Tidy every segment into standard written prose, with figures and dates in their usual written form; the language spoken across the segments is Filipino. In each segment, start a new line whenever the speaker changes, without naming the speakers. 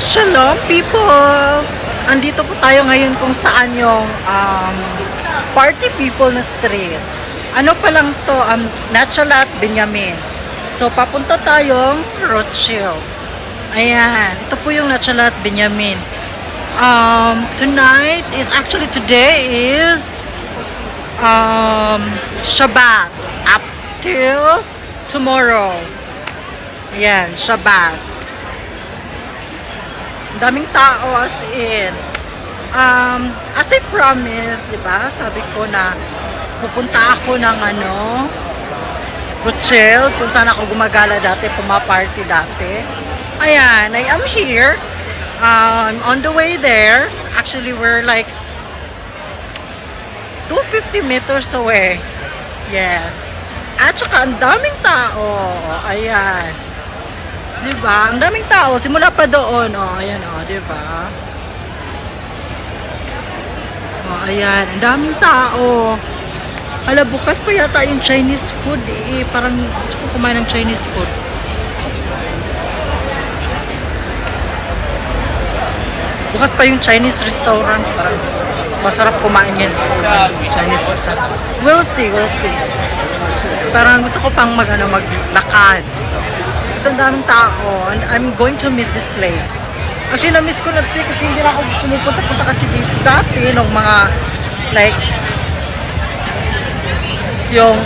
Shalom people! Andito po tayo ngayon kung saan yung party people na street. Ano pa lang to, Nachalat, Benjamin. So papunta tayong Rothschild. Ayan, ito po yung Nachalat, Benjamin. Tonight is actually today is Shabbat up till tomorrow. Ayan, Shabbat. Daming tao as in. As I promised, di ba? Sabi ko na pupunta ako ng Rothschild, kung saan ako gumagala dati, pumaparty dati. Ayan, I am here. I'm on the way there. Actually, we're like 250 meters away. Yes. At saka ang daming tao. Ayan. Diba? Ang daming tao. Simula pa doon. Oh, ayan oh, diba? Oh, ayan. Ang daming tao. Hala, bukas pa yata yung Chinese food eh. Parang gusto ko kumain ng Chinese food. Bukas pa yung Chinese restaurant. Parang masarap kumain yan sa Chinese restaurant. We'll see, we'll see. Parang gusto ko pang maglakad. Kasi ang daming tao, and I'm going to miss this place. Actually, na-miss ko na ito kasi hindi na ako pumupunta-punta kasi dito dati nung mga, like, yung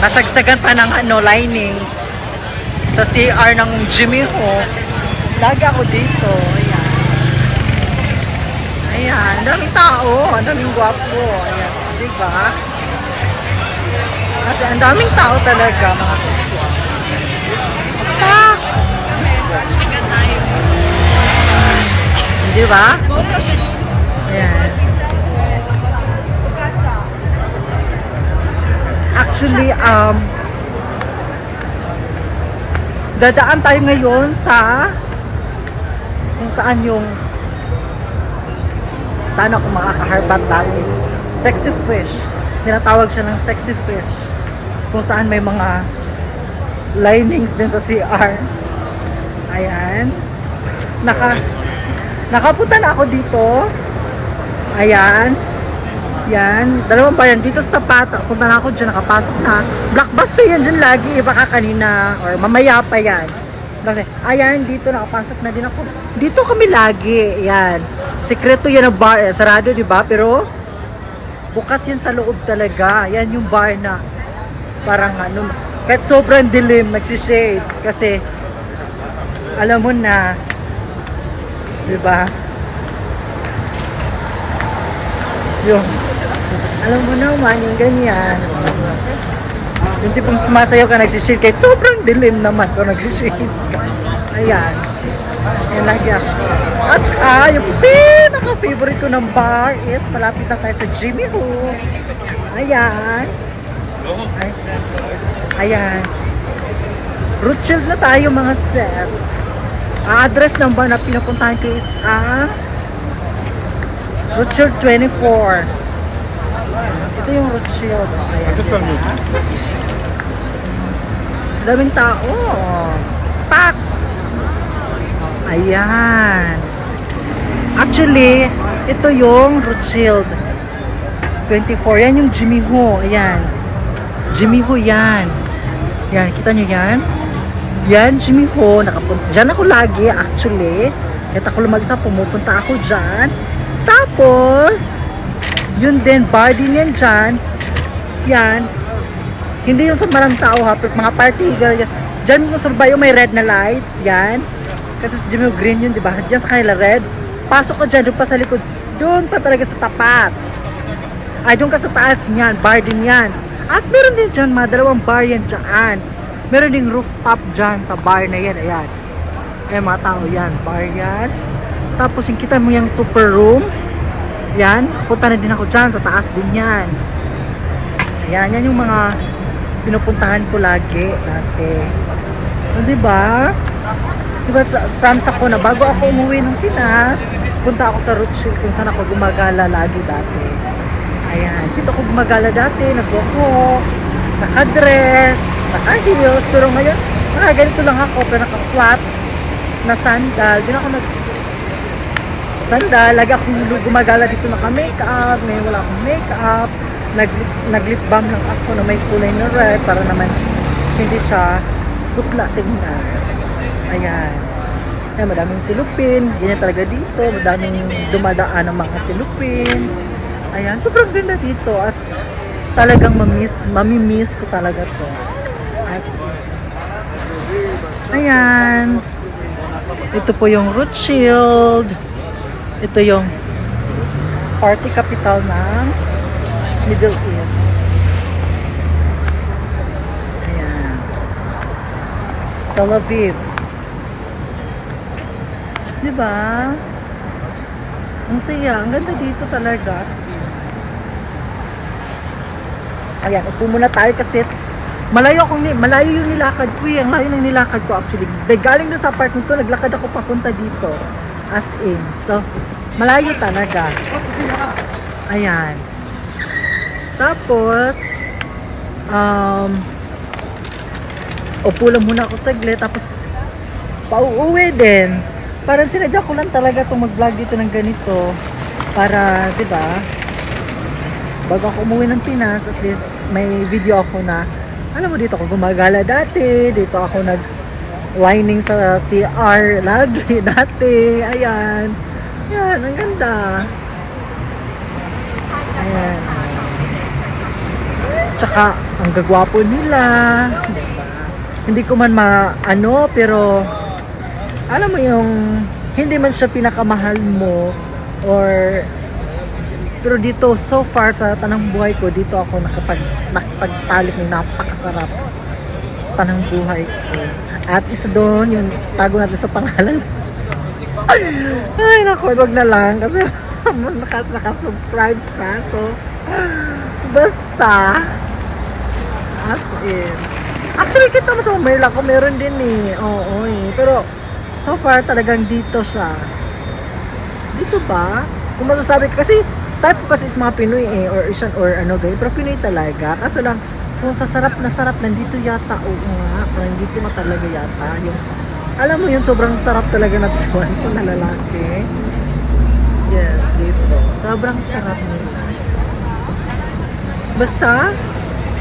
nasagsagan pa ng linings sa CR ng Jimmy Ho. Lagi ako dito. Ayan. Ayan, ang daming tao, ang daming gwapo. Ayan, diba? Kasi ang daming tao talaga, mga siswa. Di ba? Ayan. Actually, dadaan tayo ngayon sa kung saan yung saan ako makakaharbat dati. Sexy fish. Tinatawag siya ng sexy fish. Kung saan may mga linings din sa CR. Ayan. Nakapunta na ako dito. Ayan. Yan. Dalawang bayan. Dito sa tapat. Punta na ako dyan. Nakapasok na. Blockbuster yan dyan lagi. Baka kanina or mamaya pa yan. Ayan. Dito nakapasok na din ako. Dito kami lagi. Yan. Sekreto yan ang bar. Sarado, di ba? Pero bukas yan sa loob talaga. Yan yung bar na parang kahit sobrang dilim, nagsishades. Kasi alam mo na, diba? Yung, alam mo naman, yung ganyan. Yung tipong sumasayaw ka, nagsishades. Kahit sobrang dilim naman kung nagsishades ka. Ayan. Ayan lagi ako. At saka, yung pinaka-favorite ko ng bar is malapit na tayo sa Jimmy Ho. Ayan. Ayan. Rothschild na tayo mga sis. Address ng bar na pinupuntahan ko is Rothschild 24. Ito yung Rothschild. Ayan. Daming tao. Pak! Ayan. Actually, ito yung Rothschild 24. Yan yung Jimmy Ho. Ayan. Jimmy Ho yan. Yan, kita nyo yan? Yan, Jimmy Ho. Diyan ako lagi, actually. Kahit ako lumagsa, pumupunta ako dyan. Tapos, yun din, bar din yan dyan. Yan. Hindi yung sa marang tao ha, pero mga party. Dyan yung sa bayo may red na lights. Yan. Kasi sa Jimmy Ho green yun, di ba? Diyan sa kanila red. Pasok ko dyan, doon pa sa likod. Doon pa talaga sa tapat. Ay, doon ka sa taas niyan. Bar din yan. At meron din dyan, dalawang bar yan dyan. Meron ding rooftop dyan sa bar na yan. Ayan. Ayan mga tao yan. Bar yan. Tapos yung kita mo yung super room. Yan. Punta na din ako dyan. Sa taas din yan. Ayan. Yan yung mga pinupuntahan ko lagi. Dati. Diba? Diba promise ako na bago ako umuwi ng Pinas, punta ako sa Rothschild kung saan ako gumagala lagi dati. Ayan, dito ako gumagala dati, nag-walk, naka-dress, naka-heels, pero ngayon, ganito lang ako, pero naka-flat. na sandal. Di na ako sandal. Lagi akong gumagala dito naka-makeup. Ngayon wala akong makeup. Nag-lip balm lang ako na may kulay na red para naman hindi siya putla tingnan. Ayan. Ayan, madaming silupin. Ganyan talaga dito. Madaming dumadaan ng mga silupin. Ayan, sobrang ganda dito. At talagang mamimiss ko talaga to. As ayan. Ito po yung Rothschild. Ito yung party capital ng Middle East. Ayan. Tel Aviv. Diba? Ang saya. Ang ganda dito talaga. Ayan, upo muna tayo kasi malayo yung nilakad ko eh. Ang layo ng nilakad ko actually. Dahil galing doon sa apartment ko, naglakad ako papunta dito. As in. So, malayo talaga. Ayan. Tapos, upo lang muna ako saglit. Tapos, pauuwi din. Parang sinadya ko lang talaga itong mag-vlog dito ng ganito. Para, di ba? Bago ako umuwi ng Pinas, at least may video ako na, alam mo, dito ako gumagala dati, dito ako nag-lining sa CR lagi dati, ayan. Yan, ang ganda. Ayan. Tsaka, ang gagwapo nila. Diba? Hindi ko man pero, alam mo yung, hindi man siya pinakamahal mo, or pero dito, so far, sa tanang buhay ko, dito ako nakapagtalik ng napakasarap sa tanang buhay ko. At isa doon, yung tago natin sa pangalan. Ay, naku, wag na lang. Kasi nakasubscribe siya. So, basta. As in. Actually, kita mo sa Merla ko, meron din eh. Oo eh. Pero, so far, talagang dito siya. Dito ba? Kung masasabi ko, kasi type ko kasi is mga Pinoy eh, or Asian or ano ganyan, pero Pinoy talaga. Kaso lang, kung sa sarap na sarap, nandito yata, oo nga, parang dito na talaga yata. Yung, alam mo yun, sobrang sarap talaga na tuwan ko na lalaki. Yes, dito. Sobrang sarap nila. Basta,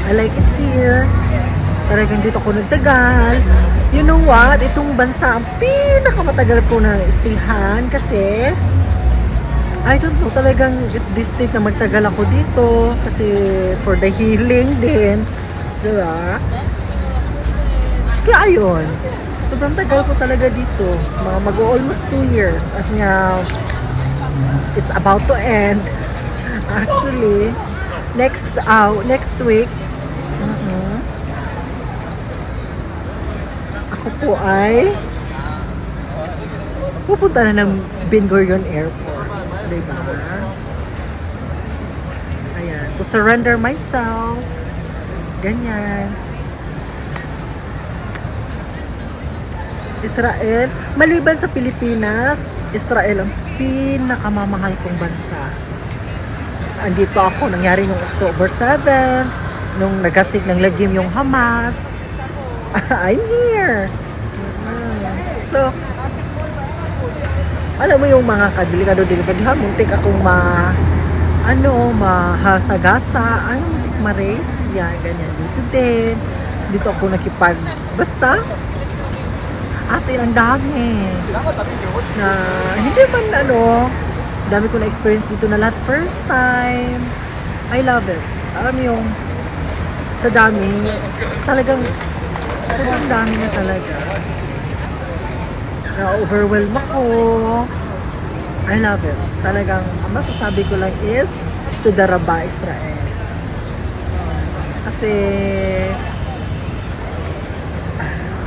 I like it here. Talagang dito ko nagtagal. You know what? Itong bansa, ang pinakamatagal ko na stayhan kasi I don't know, talagang this state na magtagal ako dito kasi for the healing din, diba? Kaya ayun, sobrang tagal ko talaga dito, mag-almost 2 years at nga it's about to end actually next week. Ako po ay pupunta na ng Ben Gurion Airport. Diba? Ayan. To surrender myself. Ganyan. Israel. Maliban sa Pilipinas, Israel ang pinakamamahal kong bansa. Andito ako, nangyari yung October 7, nung nagasig ng lagim yung Hamas. I'm here. So, alam mo yung mga kadelikado-delikado, muntik akong mahasagasa, muntik ma-rape, yan, ganyan, dito din, dito ako basta, as in, ang dami, na, hindi man, dami ko na-experience dito na lahat, first time, I love it, alam mo yung, sa dami, talagang, sobrang dami na talaga, na-overwhelm ako. I love it. Talagang, ang masasabi ko lang is, to the Rabba Israel. Kasi,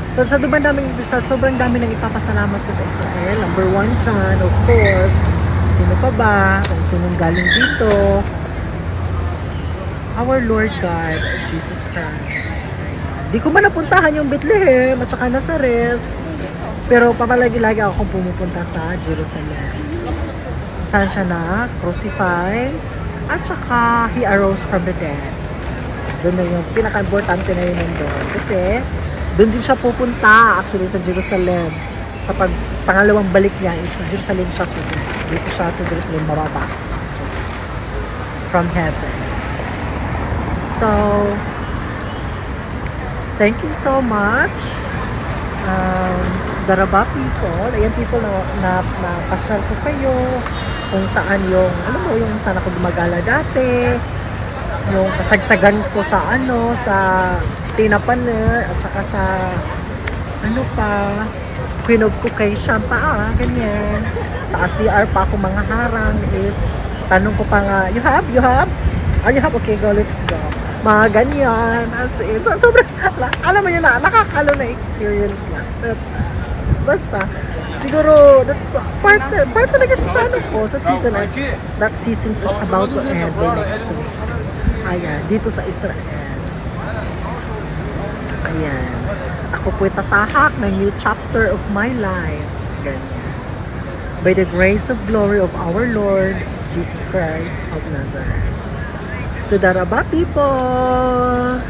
sobrang dami nang ipapasalamat ko sa Israel. Number 1 dyan, of course. Sino pa ba? Kung sinong galing dito. Our Lord God, Jesus Christ. Di ko man napuntahan yung Bethlehem at saka Nazareth. Pero papalagi-lagi akong pumupunta sa Jerusalem. Saan siya na crucified at saka he arose from the dead. Doon na yung pinaka-importante na yun doon. Kasi doon din siya pupunta actually sa Jerusalem. sa pangalawang balik niya is sa Jerusalem siya pupunta. Dito siya sa Jerusalem bababa. From heaven. So, thank you so much. Daraba people. Ayan people na pasyal ko kayo. Kung saan yung, alam mo, yung saan ako gumagala dati. Yung kasagsagan ko sa sa Tinapaner at saka sa Queen of Caucasia pa, ganyan. Sa ACR pa ako mga harang. Tanong ko pa nga, you have? You have? You have? Okay, go, let's go. Mga ganyan. As in, so, sobrang, alam mo yun na, nakakalo na experience na. But, basta, siguro, that's part talaga siya sa sa season. That season is about to end by next week. Ayan, dito sa Israel. Ayan. At ako po'y tatahak ng new chapter of my life. Ganyan. By the grace of glory of our Lord, Jesus Christ of Nazareth. Tudaraba people!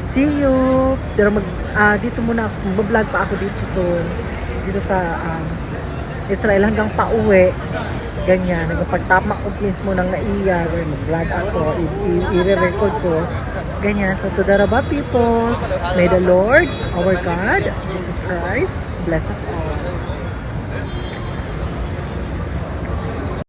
See you! Dito muna ako, mag-vlog pa ako dito soon. Dito sa Israel hanggang pauwi. Ganyan, nagpagtama ko mismo ng naiya, mag-vlog ako, i-record ko. Ganyan, so to the Rabba people, may the Lord, our God, Jesus Christ, bless us all.